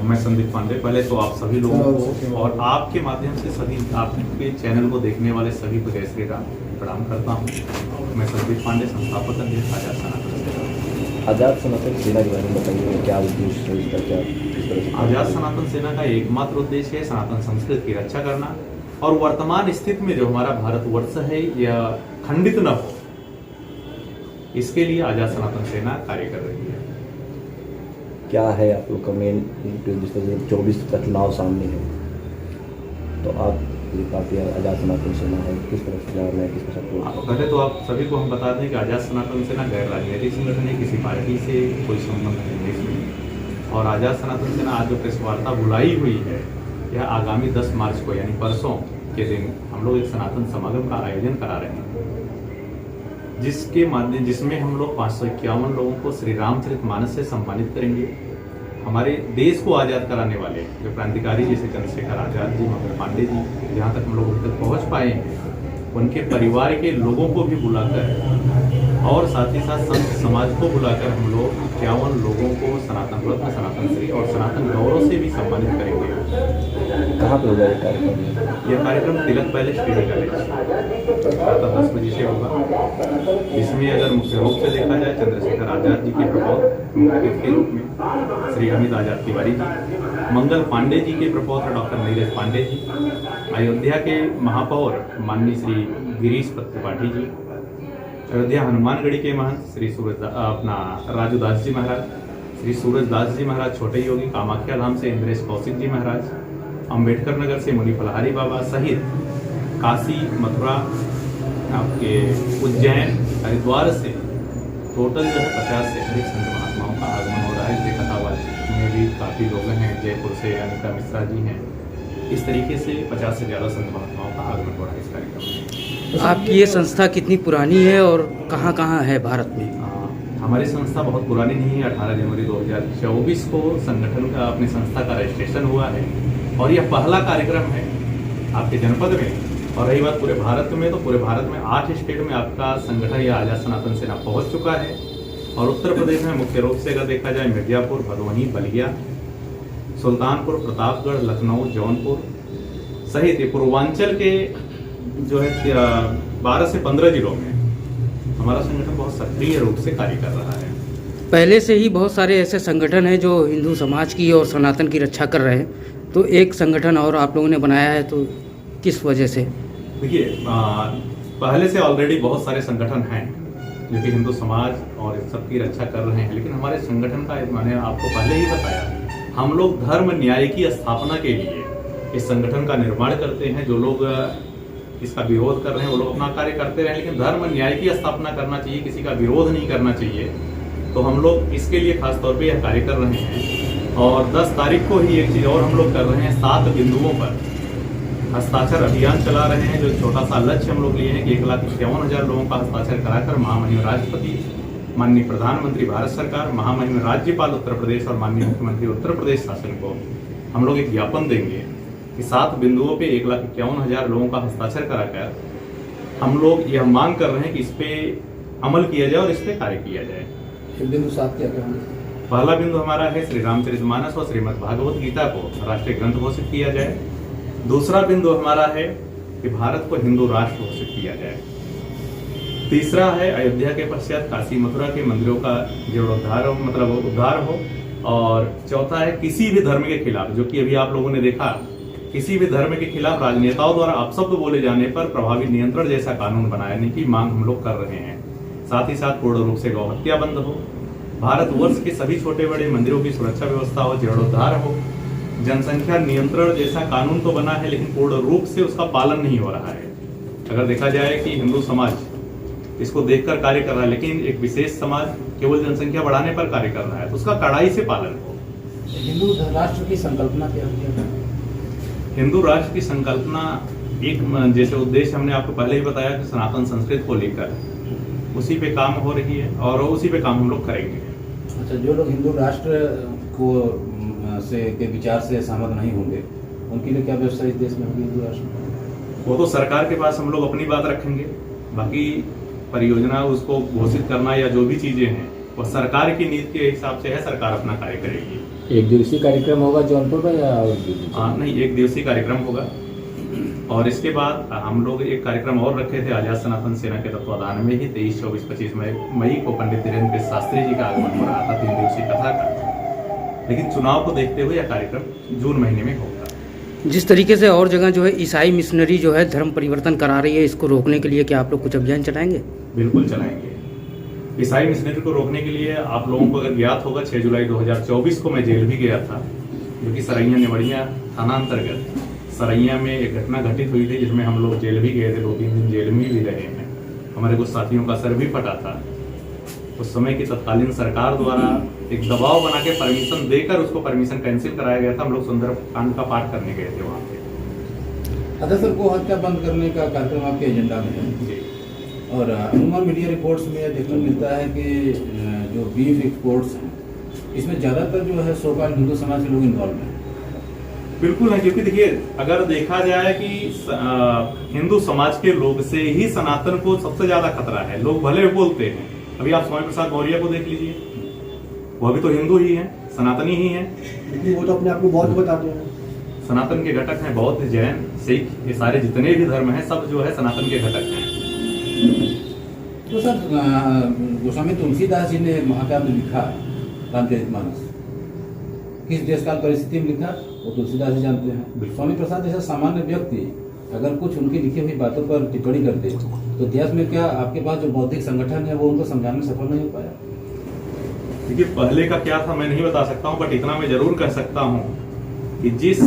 मैं संदीप पांडे। पहले तो आप सभी लोगों को और आपके माध्यम से सभी आपके चैनल को देखने वाले सभी को जय श्री राम प्रणाम करता हूँ। मैं संदीप पांडे, संस्थापक अध्यक्ष आजाद सनातन सेना। आजाद सनातन सेना के बारे में बताइए, क्या उद्देश्य है इसका, क्या किस तरह से? आजाद सनातन सेना का एकमात्र उद्देश्य है सनातन संस्कृति की रक्षा करना और वर्तमान स्थिति में जो हमारा भारतवर्ष है यह खंडित न हो, इसके लिए आजाद सनातन सेना कार्य कर रही है। क्या है आप लोग का मेन, जिस तरह से 24 का चुनाव सामने है, तो आप ये पार्टी आजाद सनातन सेना है, किस तरह से जा रहे हैं, किसका सपोर्ट? पहले तो आप सभी को हम बता दें कि आजाद सनातन सेना गैर राजनीतिक संगठन है, किसी पार्टी से कोई संबंध नहीं है इसमें। और आजाद सनातन सेना आज जो प्रेस वार्ता बुलाई हुई है, यह आगामी 10 मार्च को यानी परसों के दिन हम लोग एक सनातन समागम का आयोजन करा रहे हैं, जिसमें हम लोग 551 लोगों को श्री रामचरितमानस से सम्मानित करेंगे। हमारे देश को आज़ाद कराने वाले जो क्रांतिकारी जैसे चंद्रशेखर आजाद जी, मंगल पांडे जी, जहाँ तक हम लोग अभी तक पहुँच पाए हैं, उनके परिवार के लोगों को भी बुलाकर और साथ ही साथ संत समाज को बुलाकर हम लोग 51 लोगों को सनातन रत्न, सनातन श्री और सनातन गौरव से भी सम्मानित करेंगे। कहाँ पे होगा ये कार्यक्रम? यह कार्यक्रम तिलक पैलेस टीडी कॉलेज प्रातः 10 बजे से होगा। इसमें अगर मुख्य रूप से देखा जाए चंद्रशेखर आजाद जी के प्रपौत्र के रूप में श्री अमित आजाद तिवारी जी, मंगल पांडे जी के प्रपौत्र डॉक्टर नीरज पांडे जी, अयोध्या के महापौर माननीय श्री गिरीश त्रिपाठी जी, अयोध्या हनुमानगढ़ी के महंत श्री राजू दास जी महाराज, श्री सूरज दास जी महाराज छोटे योगी, कामाख्या धाम से इंद्रेश कौशिक जी महाराज, अंबेडकर नगर से मुनि फलहारी बाबा सहित काशी, मथुरा, आपके उज्जैन, हरिद्वार से टोटल जो है 50 से अधिक संत महात्माओं का आगमन हो रहा है। देखतावाल में भी काफ़ी लोग हैं, जयपुर से अनिता मिश्रा जी हैं। इस तरीके से 50 से ज़्यादा संत महात्माओं का आगमन हो रहा है इस कार्यक्रम में। आपकी ये संस्था कितनी पुरानी है और कहाँ कहाँ है भारत में? हमारी संस्था बहुत पुरानी नहीं है। 18 जनवरी 2024 को संगठन का, अपनी संस्था का रजिस्ट्रेशन हुआ है और यह पहला कार्यक्रम है आपके जनपद में। और रही बात पूरे भारत में, तो पूरे भारत में 8 स्टेट में आपका संगठन या आजाद सनातन सेना पहुंच चुका है। और उत्तर प्रदेश में मुख्य रूप से अगर देखा जाए मिर्जापुर, भदोही, बलिया, सुल्तानपुर, प्रतापगढ़, लखनऊ, जौनपुर सहित पूर्वांचल के जो है 12 से 15 जिलों में हमारा संगठन बहुत सक्रिय रूप से कार्य कर रहा है। पहले से ही बहुत सारे ऐसे संगठन हैं जो हिंदू समाज की और सनातन की रक्षा कर रहे हैं, तो एक संगठन और आप लोगों ने बनाया है, तो किस वजह से? देखिए, पहले से ऑलरेडी बहुत सारे संगठन हैं जो कि हिंदू समाज और इस सब की रक्षा कर रहे हैं, लेकिन हमारे संगठन का, मैंने आपको पहले ही बताया, हम लोग धर्म न्याय की स्थापना के लिए इस संगठन का निर्माण करते हैं। जो लोग इसका विरोध कर रहे हैं वो लोग अपना कार्य करते रहे, लेकिन धर्म न्याय की स्थापना करना चाहिए, किसी का विरोध नहीं करना चाहिए। तो हम लोग इसके लिए खास तौर पे यह कार्य कर रहे हैं। और 10 तारीख को ही एक चीज़ और हम लोग कर रहे हैं, 7 बिंदुओं पर हस्ताक्षर अभियान चला रहे हैं। जो छोटा सा लक्ष्य हम लोग लिए हैं कि 1,51,000 लोगों का हस्ताक्षर कराकर महामहिम राष्ट्रपति, माननीय प्रधानमंत्री भारत सरकार, महामहिम राज्यपाल उत्तर प्रदेश और माननीय मुख्यमंत्री उत्तर प्रदेश शासन को हम लोग एक ज्ञापन देंगे कि 7 बिंदुओं पे 1,51,000 लोगों का हस्ताक्षर कराकर हम लोग यह मांग कर रहे हैं कि इस पे अमल किया जाए और इस पे कार्य किया जाए। बिंदु 7 क्या है? पहला बिंदु हमारा है श्री रामचरितमानस और श्रीमद् भागवत गीता को राष्ट्रीय ग्रंथ घोषित किया जाए। दूसरा बिंदु हमारा है कि भारत को हिंदू राष्ट्र घोषित किया जाए। तीसरा है अयोध्या के पश्चात काशी, मथुरा के मंदिरों का जीर्णोद्धार हो, मतलब उद्धार हो। और चौथा है किसी भी धर्म के खिलाफ, जो कि अभी आप लोगों ने देखा, किसी भी धर्म के खिलाफ राजनेताओं द्वारा अपशब्द बोले जाने पर प्रभावी नियंत्रण जैसा कानून बनाने की मांग हम लोग कर रहे हैं। साथ ही साथ पूर्ण रूप से गौ हत्या बंद हो, भारतवर्ष के सभी छोटे बड़े मंदिरों की सुरक्षा व्यवस्था हो, जीर्णोद्धार हो, जनसंख्या नियंत्रण जैसा कानून तो बना है लेकिन पूर्ण रूप से उसका पालन नहीं हो रहा है। अगर देखा जाए कि हिंदू समाज इसको देखकर कार्य कर रहा है, लेकिन एक विशेष समाज केवल जनसंख्या बढ़ाने पर कार्य कर रहा है, तो उसका कड़ाई से पालन हो। हिंदू राष्ट्र की संकल्पना क्या है? हिंदू राष्ट्र की संकल्पना एक जैसे उद्देश्य हमने आपको पहले ही बताया कि सनातन संस्कृति को लेकर उसी पे काम हो रही है और उसी पे काम हम लोग करेंगे। अच्छा, जो लोग हिंदू राष्ट्र को के विचार से सहमत नहीं होंगे, उनके लिए क्या व्यवस्था इस देश में होगी हिंदू राष्ट्र? वो तो सरकार के पास हम लोग अपनी बात रखेंगे, बाकी परियोजना उसको घोषित करना या जो भी चीजें हैं वो सरकार की नीति के हिसाब से है, सरकार अपना कार्य करेगी। एक दिवसीय कार्यक्रम होगा जौनपुर में या और भी? नहीं, एक दिवसीय कार्यक्रम होगा और इसके बाद हम लोग एक कार्यक्रम और रखे थे आजाद सनातन सेना के तत्वाधान में ही 23, 24, 25 मई को पंडित धीरेन्द्र शास्त्री जी का आगमन हो रहा था 3 दिवसीय कथा का, लेकिन चुनाव को देखते हुए यह कार्यक्रम जून महीने में होगा। जिस तरीके से और जगह जो है ईसाई मिशनरी जो है धर्म परिवर्तन करा रही है, इसको रोकने के लिए क्या आप लोग कुछ अभियान चलाएंगे? बिल्कुल चलाएंगे। ईसाई मिशनरी को रोकने के लिए आप लोगों को अगर ज्ञात होगा 6 जुलाई 2024 को मैं जेल भी गया था, जो कि सरैया नेवड़िया थाना अंतर्गत सरैया में एक घटना घटित हुई थी जिसमें हम लोग जेल भी गए थे, 2-3 दिन जेल में भी रहे हैं। हमारे कुछ साथियों का सर भी फटा था। उस समय की तत्कालीन सरकार द्वारा एक दबाव बना के परमिशन देकर उसको परमिशन कैंसिल कराया गया था। हम लोग सुंदर कांड का पाठ करने गए थे वहाँ पे। अच्छा सर, गो हत्या बंद करने का कार्यक्रम आपके एजेंडा में है जी। और अनुमान मीडिया रिपोर्ट्स में देखने मिलता है कि जो बीफ एक्सपोर्ट्स हैं इसमें ज़्यादातर जो है सोकाल हिंदू समाज के लोग इन्वॉल्व हैं। बिल्कुल है, क्योंकि देखिए अगर देखा जाए कि हिंदू समाज के लोग से ही सनातन को सबसे ज्यादा खतरा है। लोग भले बोलते हैं, अभी आप स्वामी प्रसाद मौर्य को देख लीजिए, वो भी तो हिंदू ही है, सनातनी ही है, लेकिन वो तो अपने आप को बौद्ध बताते हैं। सनातन के घटक हैं बौद्ध, जैन, सिख, ये सारे जितने भी धर्म हैं सब जो है सनातन के घटक हैं। तो सर गोस्वामी तुलसीदास जी ने महाकाव्य लिखा रामचरितमानस, किस देश काल परिस्थिति में लिखा वो तुलसीदास जी जानते हैं। स्वामी प्रसाद जैसा सामान्य व्यक्ति अगर कुछ उनकी लिखी हुई बातों पर टिप्पणी करते तो देश में क्या आपके पास जो बौद्धिक संगठन है वो उनको समझाने में सफल नहीं हो पाया? देखिए पहले का क्या था मैं नहीं बता सकता हूँ, बट इतना मैं जरूर कह सकता हूँ कि जिस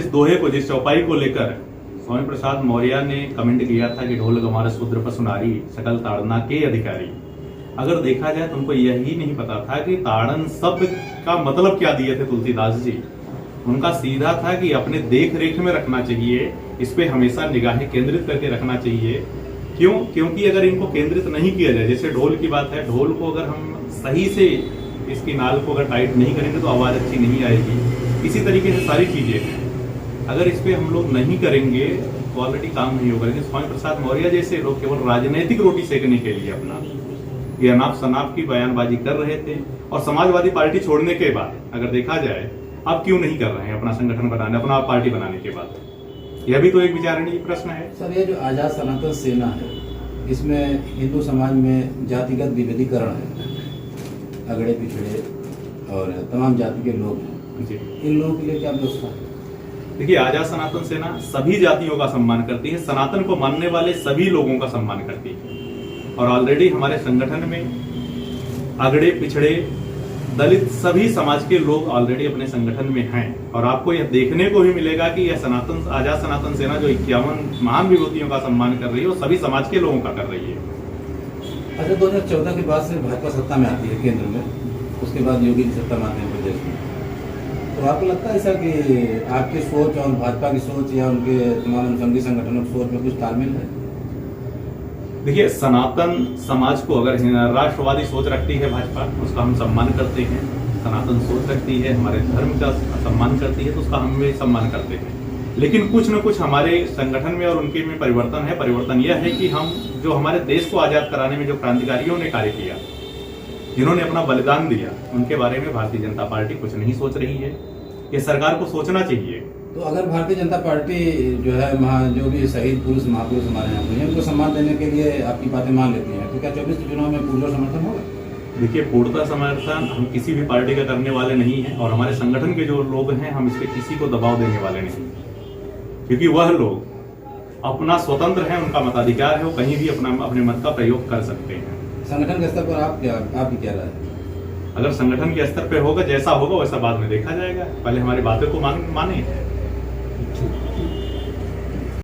दोहे को, जिस चौपाई को लेकर स्वामी प्रसाद मौर्य ने कमेंट किया था कि ढोल गमार शूद्र पशु नारी सकल ताड़ना के अधिकारी, अगर देखा जाए तो उनको यही नहीं पता था कि ताड़न शब्द का मतलब क्या दिए थे तुलसीदास जी। उनका सीधा था कि अपने देख रेख में रखना चाहिए, इस पे हमेशा निगाहें केंद्रित करके रखना चाहिए। क्यों? क्योंकि अगर इनको केंद्रित नहीं किया जाए, जैसे ढोल की बात है, ढोल को अगर हम सही से इसकी नाल को अगर टाइट नहीं करेंगे तो आवाज अच्छी नहीं आएगी। इसी तरीके से सारी चीजें हैं, अगर इस पे हम लोग नहीं करेंगे तो ऑलरेडी काम नहीं होगा। लेकिन स्वामी प्रसाद मौर्य जैसे लोग केवल राजनीतिक रोटी सेकने के लिए अपना ये अनाप शनाप की बयानबाजी कर रहे थे, और समाजवादी पार्टी छोड़ने के बाद अगर देखा जाए आप क्यों नहीं कर रहे हैं अपना संगठन बनाने, अपना पार्टी बनाने के बाद, यह भी तो एक विचारणीय प्रश्न है। सर ये जो आजाद सनातन सेना है इसमें हिंदू समाज में जातिगत विभेदीकरण है, अगड़े पिछड़े और तमाम जाति के लोग हैं जी। इन लोगों के लिए क्या व्यवस्था है? देखिए आजाद सनातन सेना सभी जातियों का सम्मान करती है, सनातन को मानने वाले सभी लोगों का सम्मान करती है, और ऑलरेडी हमारे संगठन में अगड़े पिछड़े दलित सभी समाज के लोग ऑलरेडी अपने संगठन में हैं। और आपको यह देखने को भी मिलेगा कि यह आजाद सनातन सेना जो 51 महान विभूतियों का सम्मान कर रही है वो सभी समाज के लोगों का कर रही है। अच्छा 2014 के बाद से भाजपा सत्ता में आती है केंद्र में, उसके बाद योगी की सत्ता में आते हैं प्रदेश में, तो आपको लगता है ऐसा कि आपकी सोच और भाजपा की सोच या उनके तमाम अनुषंगी संगठनों की सोच में कुछ तालमेल है? देखिए सनातन समाज को अगर राष्ट्रवादी सोच रखती है भाजपा, उसका हम सम्मान करते हैं। सनातन सोच रखती है, हमारे धर्म का सम्मान करती है, तो उसका हम भी सम्मान करते हैं। लेकिन कुछ न कुछ हमारे संगठन में और उनके में परिवर्तन है। परिवर्तन यह है कि हम जो हमारे देश को आजाद कराने में जो क्रांतिकारियों ने कार्य किया, जिन्होंने अपना बलिदान दिया, उनके बारे में भारतीय जनता पार्टी कुछ नहीं सोच रही है। ये सरकार को सोचना चाहिए। तो अगर भारतीय जनता पार्टी जो है जो भी शहीद पुरुष महापुरुष हमारे यहाँ हुए हैं उनको सम्मान देने के लिए आपकी बातें मान लेती हैं, तो क्या 24 के चुनाव में पूर्ण समर्थन होगा? देखिए पूर्णतः समर्थन हम किसी भी पार्टी का करने वाले नहीं हैं, और हमारे संगठन के जो लोग हैं हम इस पे किसी को दबाव देने वाले नहीं, क्योंकि वह लोग अपना स्वतंत्र है, उनका मताधिकार है, वो कहीं भी अपने मत का प्रयोग कर सकते हैं। संगठन के स्तर पर आपकी क्या राय है? अगर संगठन के स्तर पे होगा, जैसा होगा वैसा बाद में देखा जाएगा, पहले हमारी बातें को माने।